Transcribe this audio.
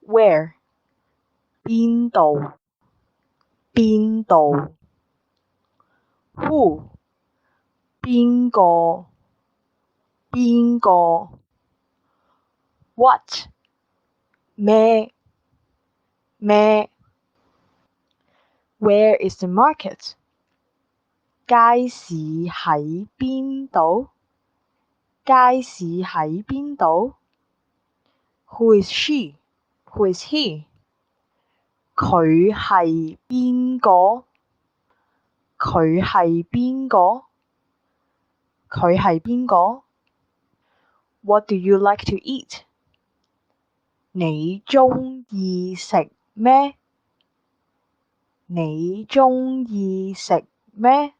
Where 邊度邊度 Who 邊個邊個 What 咩咩 Where is the market 街市喺邊度街市喺邊度 Who is she Who is he 佢係邊個佢係邊個佢係邊個 What do you like to eat 你鍾意食咩你鍾意食咩